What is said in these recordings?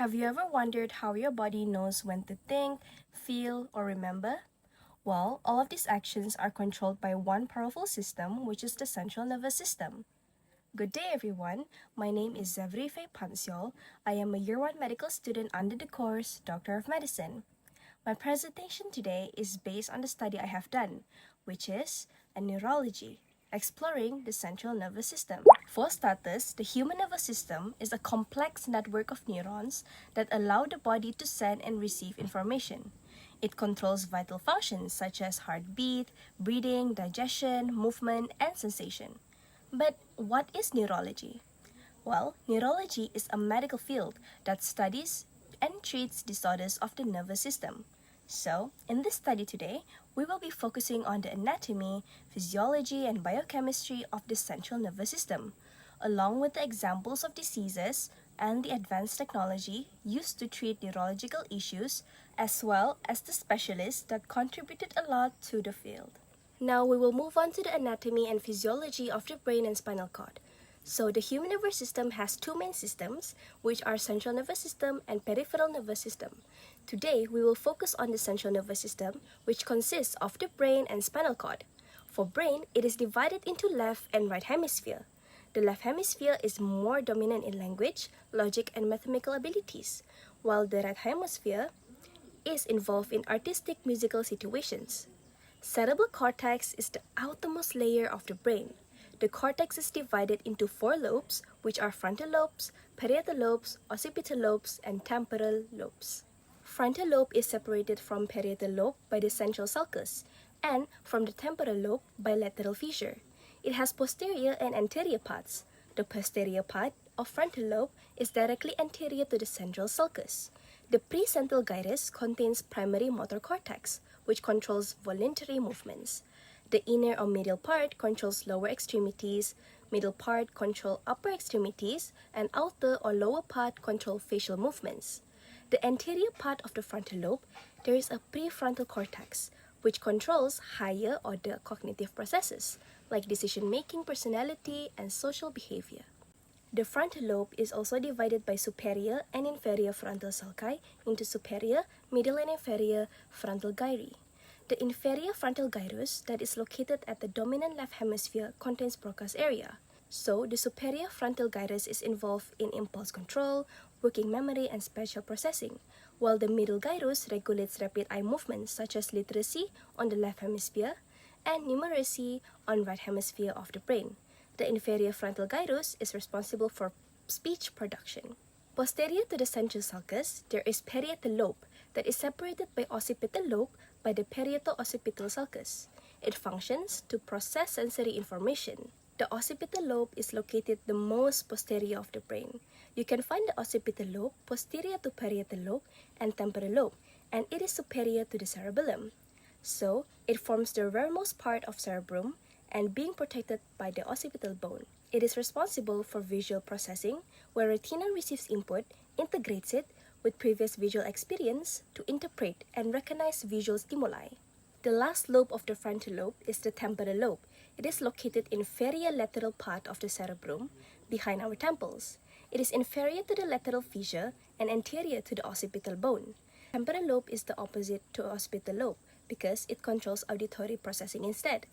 Have you ever wondered how your body knows when to think, feel, or remember? Well, all of these actions are controlled by one powerful system, which is the central nervous system. Good day, everyone. My name is Xaverie Faye Pansiol. I am a Year 1 medical student under the course Doctor of Medicine. My presentation today is based on the study I have done, which is a neurology, exploring the central nervous system. For starters, the human nervous system is a complex network of neurons that allow the body to send and receive information. It controls vital functions such as heartbeat, breathing, digestion, movement, and sensation. But what is neurology? Well, neurology is a medical field that studies and treats disorders of the nervous system. So, in this study today, we will be focusing on the anatomy, physiology, and biochemistry of the central nervous system, along with the examples of diseases and the advanced technology used to treat neurological issues, as well as the specialists that contributed a lot to the field. Now we will move on to the anatomy and physiology of the brain and spinal cord. So the human nervous system has two main systems, which are central nervous system and peripheral nervous system. Today, we will focus on the central nervous system, which consists of the brain and spinal cord. For brain, it is divided into left and right hemisphere. The left hemisphere is more dominant in language, logic, and mathematical abilities, while the right hemisphere is involved in artistic musical situations. Cerebral cortex is the outermost layer of the brain. The cortex is divided into four lobes, which are frontal lobes, parietal lobes, occipital lobes, and temporal lobes. Frontal lobe is separated from parietal lobe by the central sulcus, and from the temporal lobe by lateral fissure. It has posterior and anterior parts. The posterior part of frontal lobe is directly anterior to the central sulcus. The precentral gyrus contains primary motor cortex, which controls voluntary movements. The inner or middle part controls lower extremities, middle part controls upper extremities, and outer or lower part controls facial movements. The anterior part of the frontal lobe, there is a prefrontal cortex, which controls higher order cognitive processes, like decision-making, personality, and social behavior. The frontal lobe is also divided by superior and inferior frontal sulci into superior, middle, and inferior frontal gyri. The inferior frontal gyrus that is located at the dominant left hemisphere contains Broca's area. So, the superior frontal gyrus is involved in impulse control, working memory, and spatial processing, while the middle gyrus regulates rapid eye movements such as literacy on the left hemisphere and numeracy on right hemisphere of the brain. The inferior frontal gyrus is responsible for speech production. Posterior to the central sulcus, there is parietal lobe that is separated by occipital lobe by the parieto-occipital sulcus. It functions to process sensory information. The occipital lobe is located the most posterior of the brain. You can find the occipital lobe posterior to parietal lobe and temporal lobe, and it is superior to the cerebellum. So, it forms the rearmost part of cerebrum and being protected by the occipital bone. It is responsible for visual processing, where retina receives input, integrates it with previous visual experience to interpret and recognize visual stimuli. The last lobe of the frontal lobe is the temporal lobe. It is located inferior lateral part of the cerebrum, behind our temples. It is inferior to the lateral fissure and anterior to the occipital bone. Temporal lobe is the opposite to occipital lobe because it controls auditory processing instead.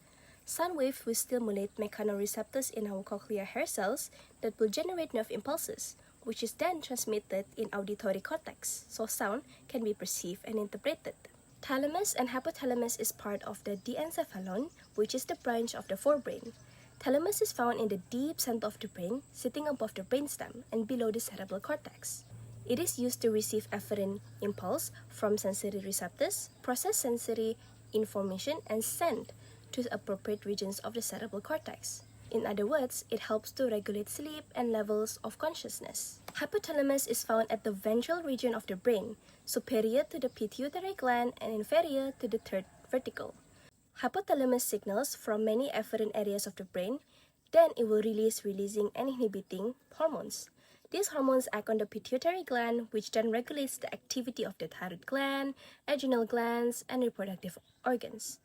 Sound waves will stimulate mechanoreceptors in our cochlear hair cells that will generate nerve impulses, which is then transmitted in auditory cortex, so sound can be perceived and interpreted. Thalamus and hypothalamus is part of the diencephalon, which is the branch of the forebrain. Thalamus is found in the deep center of the brain, sitting above the brainstem and below the cerebral cortex. It is used to receive afferent impulse from sensory receptors, process sensory information, and send to appropriate regions of the cerebral cortex. In other words, it helps to regulate sleep and levels of consciousness. Hypothalamus is found at the ventral region of the brain, superior to the pituitary gland and inferior to the third vertical. Hypothalamus signals from many afferent areas of the brain, then it will releasing and inhibiting hormones. These hormones act on the pituitary gland, which then regulates the activity of the thyroid gland, adrenal glands, and reproductive organs.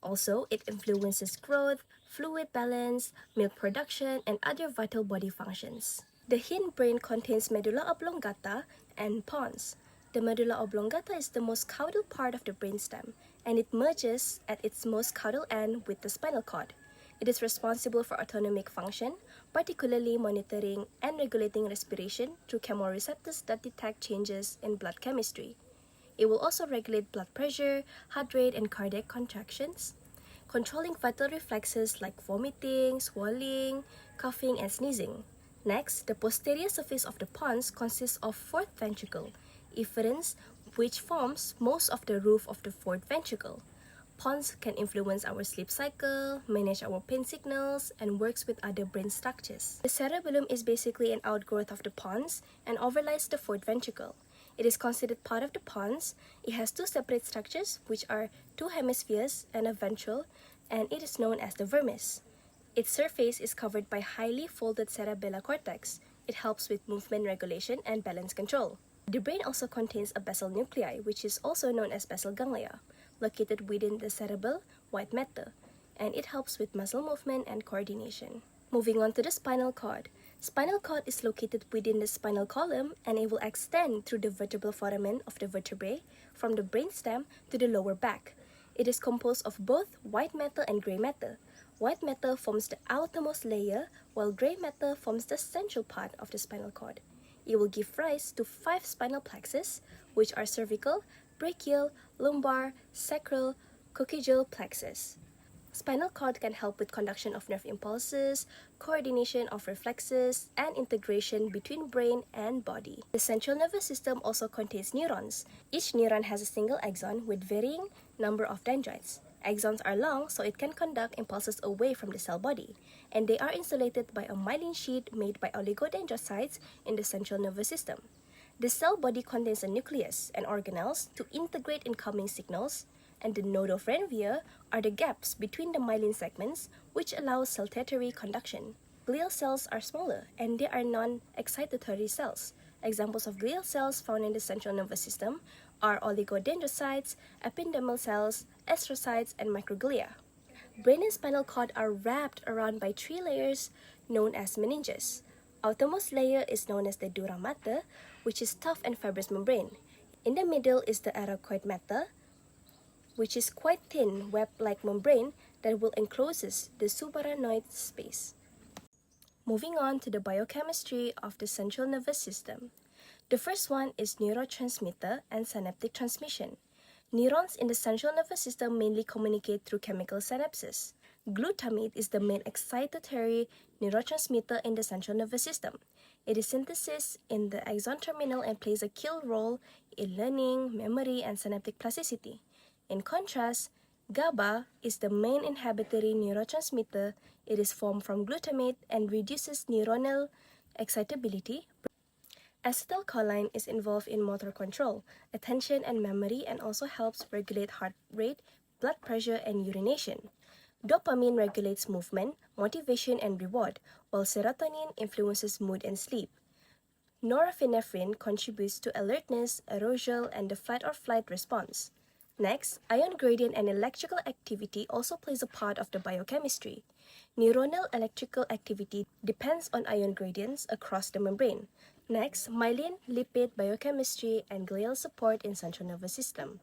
Also, it influences growth, fluid balance, milk production, and other vital body functions. The hindbrain contains medulla oblongata and pons. The medulla oblongata is the most caudal part of the brainstem, and it merges at its most caudal end with the spinal cord. It is responsible for autonomic function, particularly monitoring and regulating respiration through chemoreceptors that detect changes in blood chemistry. It will also regulate blood pressure, heart rate, and cardiac contractions, controlling vital reflexes like vomiting, swallowing, coughing, and sneezing. Next, the posterior surface of the pons consists of fourth ventricle, efferents, which forms most of the roof of the fourth ventricle. Pons can influence our sleep cycle, manage our pain signals, and works with other brain structures. The cerebellum is basically an outgrowth of the pons and overlies the fourth ventricle. It is considered part of the pons. It has two separate structures, which are two hemispheres and a ventral, and it is known as the vermis. Its surface is covered by highly folded cerebellar cortex. It helps with movement regulation and balance control. The brain also contains a basal nuclei, which is also known as basal ganglia, located within the cerebral white matter, and it helps with muscle movement and coordination. Moving on to the spinal cord. Spinal cord is located within the spinal column, and it will extend through the vertebral foramen of the vertebrae from the brainstem to the lower back. It is composed of both white matter and gray matter. White matter forms the outermost layer, while gray matter forms the central part of the spinal cord. It will give rise to 5 spinal plexus, which are cervical, brachial, lumbar, sacral, coccygeal plexus. Spinal cord can help with conduction of nerve impulses, coordination of reflexes, and integration between brain and body. The central nervous system also contains neurons. Each neuron has a single axon with varying number of dendrites. Axons are long, so it can conduct impulses away from the cell body, and they are insulated by a myelin sheath made by oligodendrocytes in the central nervous system. The cell body contains a nucleus and organelles to integrate incoming signals, and the nodopharyngia are the gaps between the myelin segments, which allow saltatory conduction. Glial cells are smaller, and they are non-excitatory cells. Examples of glial cells found in the central nervous system are oligodendrocytes, ependymal cells, astrocytes, and microglia. Brain and spinal cord are wrapped around by 3 layers known as meninges. Outermost layer is known as the dura mater, which is tough and fibrous membrane. In the middle is the arachoid mater, which is quite thin web-like membrane that will encloses the subarachnoid space. Moving on to the biochemistry of the central nervous system. The first one is neurotransmitter and synaptic transmission. Neurons in the central nervous system mainly communicate through chemical synapses. Glutamate is the main excitatory neurotransmitter in the central nervous system. It is synthesized in the axon terminal and plays a key role in learning, memory, and synaptic plasticity. In contrast, GABA is the main inhibitory neurotransmitter. It is formed from glutamate and reduces neuronal excitability. Acetylcholine is involved in motor control, attention, and memory, and also helps regulate heart rate, blood pressure, and urination. Dopamine regulates movement, motivation, and reward, while serotonin influences mood and sleep. Norepinephrine contributes to alertness, arousal, and the fight or flight response. Next, ion gradient and electrical activity also plays a part of the biochemistry. Neuronal electrical activity depends on ion gradients across the membrane. Next, myelin, lipid, biochemistry, and glial support in central nervous system.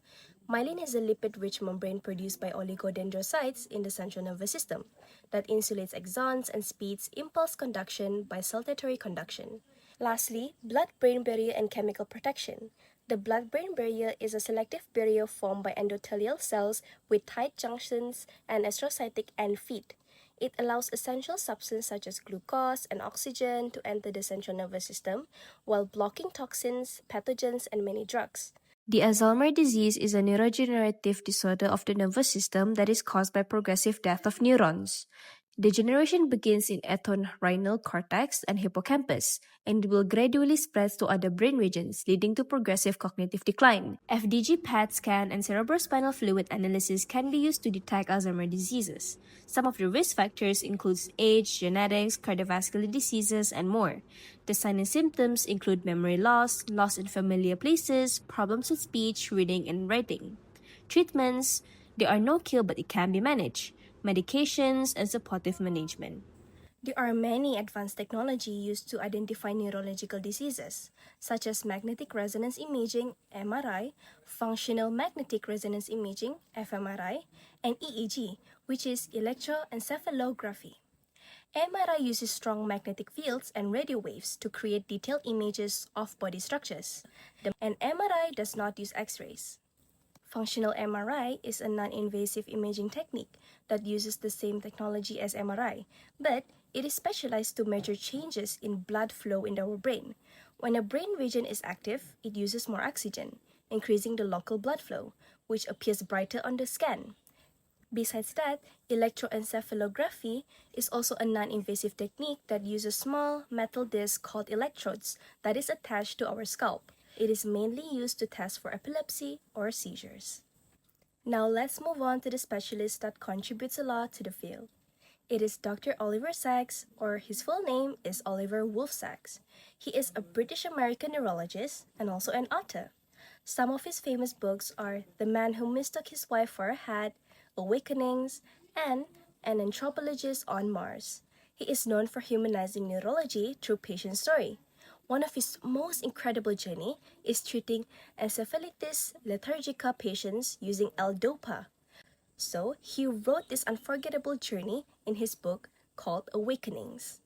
Myelin is a lipid-rich membrane produced by oligodendrocytes in the central nervous system that insulates axons and speeds impulse conduction by saltatory conduction. Lastly, blood-brain barrier and chemical protection. The blood-brain barrier is a selective barrier formed by endothelial cells with tight junctions and astrocytic end feet. It allows essential substances such as glucose and oxygen to enter the central nervous system while blocking toxins, pathogens, and many drugs. The Alzheimer's disease is a neurodegenerative disorder of the nervous system that is caused by progressive death of neurons. Degeneration begins in entorhinal cortex and hippocampus, and it will gradually spread to other brain regions, leading to progressive cognitive decline. FDG PET scan and cerebrospinal fluid analysis can be used to detect Alzheimer's diseases. Some of the risk factors include age, genetics, cardiovascular diseases, and more. The signs and symptoms include memory loss, loss in familiar places, problems with speech, reading, and writing. Treatments: there are no cure, but it can be managed. Medications and supportive management. There are many advanced technology used to identify neurological diseases, such as magnetic resonance imaging (MRI), functional magnetic resonance imaging (fMRI), and EEG, which is electroencephalography. MRI uses strong magnetic fields and radio waves to create detailed images of body structures, and MRI does not use X-rays. Functional MRI is a non-invasive imaging technique that uses the same technology as MRI, but it is specialized to measure changes in blood flow in our brain. When a brain region is active, it uses more oxygen, increasing the local blood flow, which appears brighter on the scan. Besides that, electroencephalography is also a non-invasive technique that uses small metal discs called electrodes that is attached to our scalp. It is mainly used to test for epilepsy or seizures. Now let's move on to the specialist that contributes a lot to the field. It is Dr. Oliver Sacks, or his full name is Oliver Wolf Sacks. He is a British-American neurologist and also an author. Some of his famous books are The Man Who Mistook His Wife for a Hat, Awakenings, and An Anthropologist on Mars. He is known for humanizing neurology through patient story. One of his most incredible journey is treating encephalitis lethargica patients using L-DOPA. So, he wrote this unforgettable journey in his book called Awakenings.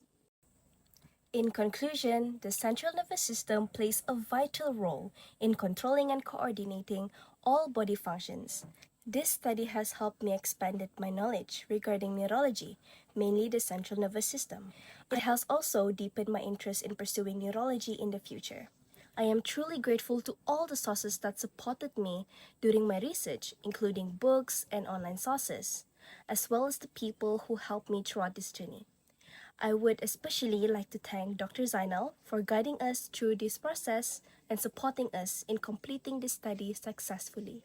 In conclusion, the central nervous system plays a vital role in controlling and coordinating all body functions. This study has helped me expand my knowledge regarding neurology, mainly the central nervous system. It has also deepened my interest in pursuing neurology in the future. I am truly grateful to all the sources that supported me during my research, including books and online sources, as well as the people who helped me throughout this journey. I would especially like to thank Dr. Zainal for guiding us through this process and supporting us in completing this study successfully.